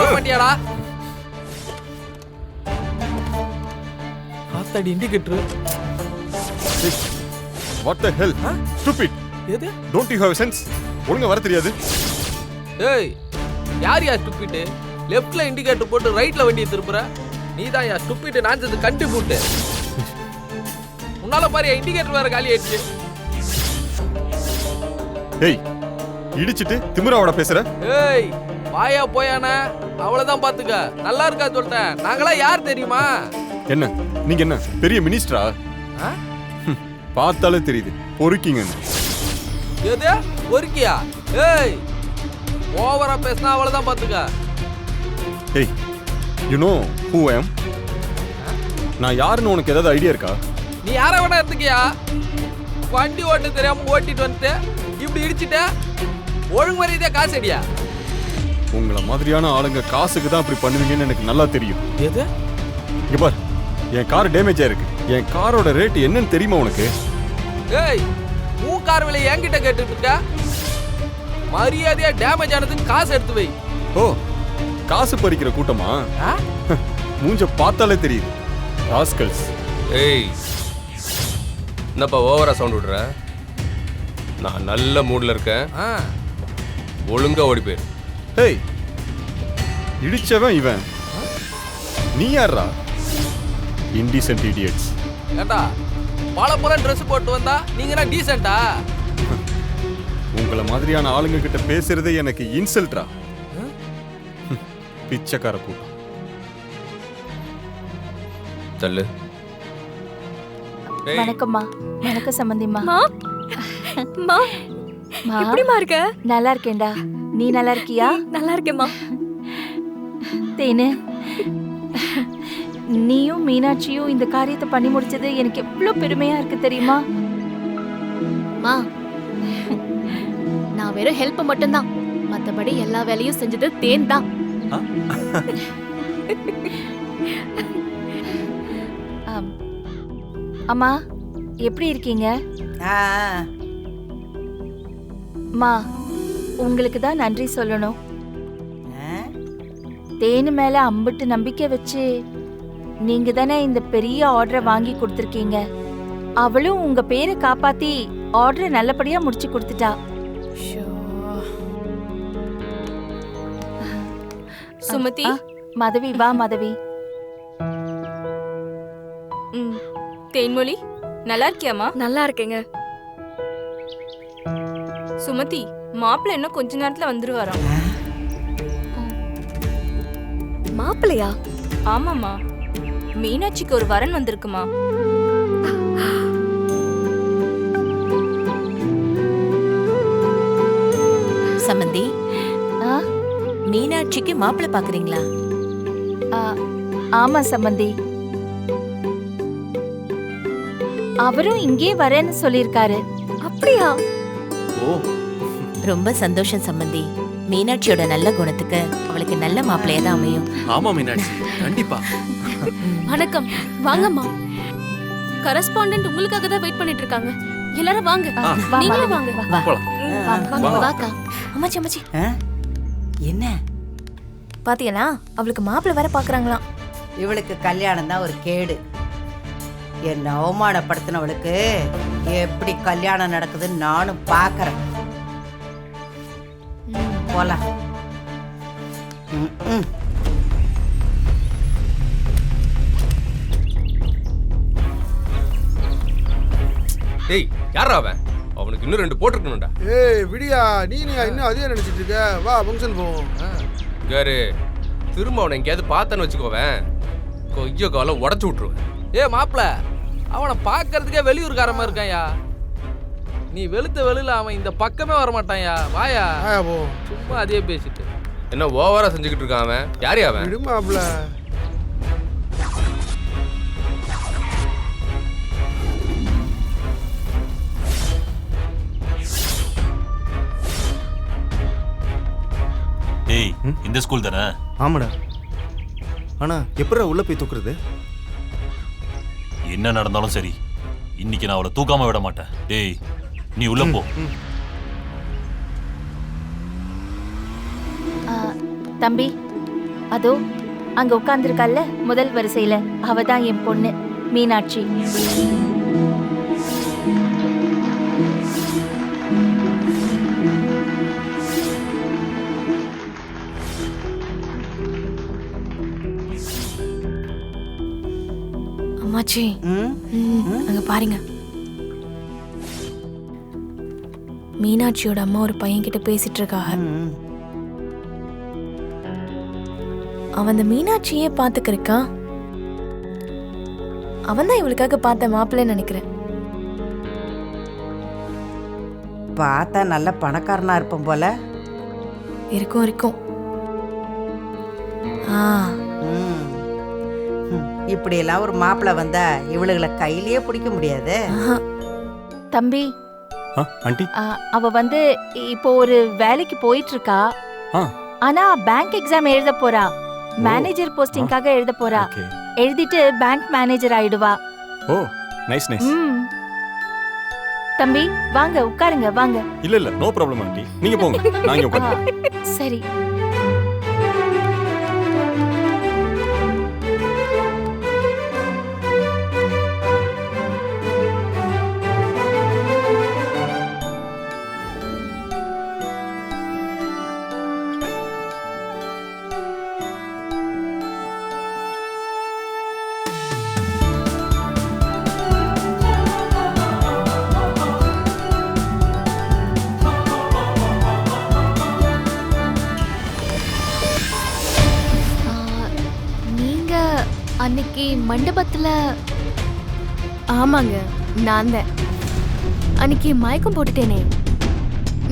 வர மாட்டியாடா? ஆத்தாடி indicator. What the hell stupid. எது? Don't you have sense? ஒழுங்கா வர தெரியாது? ஏய், யார் ஸ்டூபிட்? லெஃப்ட்ல இண்டிகேட்டர் போட்டு ரைட்ல வண்டியை திருப்புற. நீதான் ஸ்டூபிட் நான்சது கண்டிப்பூட்டு. உன்னால பாரு இண்டிகேட்டர் வேற காலி ஆயிடுச்சு. ஏய், இடிச்சிட்டு திமிராவோட பேசுற? ஏய், வாயா போயானே அவ்வளவுதான் பாத்துக்க. நல்லா இருக்கா சொல்லிட்டேன். நாங்களா யார் தெரியுமா? என்ன நீங்க என்ன பெரிய மினிஸ்டரா? பார்த்தாலே தெரியுது பொறுக்கிங்க. எது பொறுக்கியா? ஏய், ஓவரா பேசினா அவ்வளவுதான் பாத்துக்க. ஏய், யூ நோ ஹூ ஐ அம்? நான் யாருன்னு உனக்கு ஏதாவது ஐடியா இருக்கா? நீ யார வேணா இருந்துக்கியா? வண்டி ஓட்ட தெரியாம ஓட்டிட்டு வந்துட்டு இப்படி இடிச்சிட்ட. ஒழுங்கு மரியாதையா காசு அடியா. உங்களை மாதிரியான ஆளுங்க காசுக்கு தான் அப்படி பண்ணுவீங்கன்னு எனக்கு நல்லா தெரியும். எது? இங்க பார், என் கார் டேமேஜ் ஆயிருக்கு. என் காரோட ரேட் என்னன்னு தெரியுமா உனக்கு? ஏய், உன் கார் விலை என்கிட்ட கேட்டுட்டு இருக்க? மரியாதையா டேமேஜ் ஆனதுக்கு காசு எடுத்து வை. ஓ, காசு பறிக்கிற கூட்டமா? ஆ? மூஞ்ச பார்த்தாலே தெரியுது. ராஸ்கல்ஸ். ஏய், என்னப்பா ஓவரா சவுண்ட் விடுற? நான் நல்ல மூட்ல இருக்கேன். ஆ. ஒழுங்கா ஓடி போயிரு. ஏய், இடிச்சவன் இவன். நீ யாரா? Indecent idiots. ஏண்டா பல ட்ரெஸ் போட்டு வந்தா நீங்க என்ன டீசென்ட்டா? உங்களை மாதிரியான ஆளுங்க கிட்ட பேசுறதே எனக்கு இன்சல்ட்ரா. பிச்சைக்கார கூட்டம். தள்ளு. வணக்கம்மா. வணக்கம் சம்பந்திம்மா. மா மா மா, எப்படிமா இருக்க? நல்லா இருக்கேன்டா. நீ நல்லா இருக்கியா? நல்லா இருக்கேம்மா. தேனு, நீயும் மீனாட்சியும் இந்த காரியத்தை பண்ணி முடிச்சது எனக்கு எவ்வளவு பெருமையா இருக்கு தெரியுமா? மா, நான் வெறும் ஹெல்ப் மட்டும்தான். மத்தபடி எல்லா வேலையும் செஞ்சது தேன் தான். அம்மா, எப்படி இருக்கீங்க? மா, உங்களுக்கு தான் நன்றி சொல்லணும். தேனு மேல அம்பிட்டு நம்பிக்கை வச்சு நீங்க தானே இந்த பெரிய ஆர்டரை வாங்கி கொடுத்துருக்கீங்க. அவளும் உங்க பேரை காப்பாத்தி ஆர்டரை நல்லபடியா முடிச்சு கொடுத்துட்டா. சுமதி, மதவி வா. மதவி, தேன்மொழி நல்லா இருக்கியாமா? நல்லா இருக்கேங்க. சுமதி, மாப்பிள்ளை இன்னும் கொஞ்ச நேரத்துல வந்துருவாராம். மாப்பிள்ளையா? ஆமாமா, மீனாட்சிக்கு ஒரு வரன் வந்திருக்குமா. சம்பந்தி, மீனாட்சிக்கு மாப்பிள்ளை பாக்குறீங்களா? ஆமா சம்பந்தி, அவரும் இங்கே வரேன்னு சொல்லிருக்காரு. அப்படியா? ஓ, ரொம்ப சந்தோஷம் சம்பந்தி. மீனாட்சியோட நல்ல குணத்துக்கு அவளுக்கு நல்ல மாப்பிள்ளையா தான் அமையும். ஆமா மீனாட்சி, கண்டிப்பா. வணக்கம், வாங்கம்மா. கரஸ்பாண்டன்ட் உங்களுக்காக தான் வெயிட் பண்ணிட்டு இருக்காங்க. எல்லாரும் வாங்க. நீங்களும் வாங்க. வாக்கா. அம்மாச்சி அம்மாச்சி, என்ன பாத்தீங்களா? அவளுக்கு மாப்பிள்ளை வர பாக்குறாங்களாம். இவளுக்கு கல்யாணம் தான் ஒரு கேடு. என்ன அவமானப்படுத்தினவளுக்கு எப்படி கல்யாணம் நடக்குதுன்னு நானும் பாக்குறேன். போலாம். ஏய், யாரா அவன்? அவனுக்கு இன்னும் 2 போட்டுருக்கணும்டா. ஏய் விடியா, நீ இன்னும் அதே நினைச்சிட்டு இருக்க? வா ஃபங்க்ஷன் போவோம். கேரு, திரும்ப அவனை எங்கேயாவது பார்த்தேன்னு வச்சுக்கோவேன், கொய்ய காலம் உடச்சு விட்டுருவேன். ஏ மாப்பிள, அவனை பார்க்கறதுக்கே வெளியூர்காரமா இருக்கான்யா. நீ வெளுத்த வெளியில அவன் இந்த பக்கமே வரமாட்டான்யா. வாயா போ. சும்மா அதே பேசிட்டு என்ன ஓவரா செஞ்சுக்கிட்டு இருக்கான் அவன்? யாரு அவன்? விடுமாப்ல. டேய், இந்த ஸ்கூல் தானே? ஆமாடா. ஆனா எப்படா உள்ள போய் தூக்குறது? என்ன நடந்தாலும் சரி, இன்னைக்கு நான் அவளை தூக்காம விட மாட்டேன். டேய், நீ உள்ள போ. தம்பி, அதோ அங்க உட்கார்ந்திருக்கால முதல் வரிசையில, அவ தான் என் பொண்ணு மீனாட்சி. அம்மாச்சி ம் அங்க பாருங்க, மீனாட்சியோட அம்மா ஒரு பையன் கிட்ட பேசிட்டு இருக்காங்க. ம். அவன் அந்த மீனாட்சியே பாத்துக்கிருக்கான். அவன் தான் இவளுக்காக பார்த்த மாப்பிள்ளைன்னு நினைக்கிறேன். பார்த்தா நல்ல பணக்காரனா இருப்போம் போல. இருக்கும் இருக்கும். ஆ ம். ம். இப்படியெல்லாம் ஒரு மாப்பிள்ளை வந்தா இவளுகளை கையிலேயே பிடிக்க முடியாது. ஆஹா. தம்பி, ஆண்டி. அவ வந்து இப்போ ஒரு வேலைக்கு போயிட்டு இருக்கா. ஆ. ஆனா பேங்க் எக்ஸாம் எழுத போறா. மேனேஜர் போஸ்டிங்காக எழுத போறா. ஓகே. எழுதிட்டு பேங்க் மேனேஜர் ஆயிடுவா. Oh nice nice. ம். தம்பி வாங்க உட்காருங்க வாங்க. இல்ல இல்ல நோ ப்ராப்ளம் ஆண்டி, நீங்க போங்க, நான் இங்க உட்கார்ந்து. சரி. நீங்க அன்னைக்கு மண்டபத்துல? ஆமாங்க, நான் தான். அன்னைக்கு மயக்கம் போட்டுட்டேனே,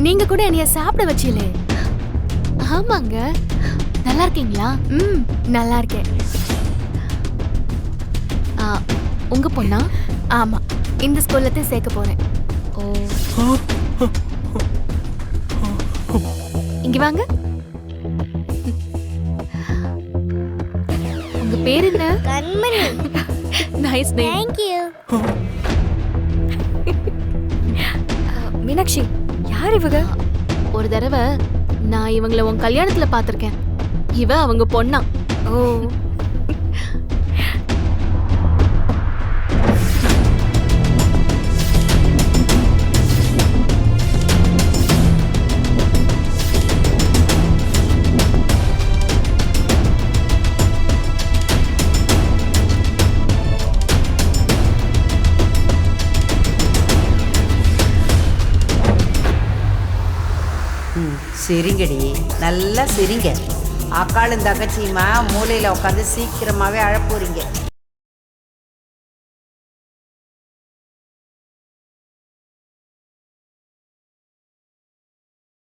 நீங்க கூட என்னைய சாப்பிட வச்சீங்களே. ஆமாங்க. நல்லா இருக்கீங்களா? ம், நல்லா இருக்கேன். உங்க பொண்ணா? ஆமா, இந்த ஸ்கூல்ல தான் சேர்க்க போறேன். ஓ, இங்க வாங்க. உங்க பேர் என்ன? கண்மணி. Nice name. Thank you. Meenakshi, யார் இவங்க? ஒரு தடவை நான் இவங்கள உன் கல்யாணத்துல பார்த்திருக்கேன். இவ அவங்க பொண்ணா. ஓ. சிரிங்கடி, நல்லா சிரிங்க. அக்காளும் தங்கச்சியுமா மூலையில் உட்காந்து சீக்கிரமாகவே அழப்போறீங்க.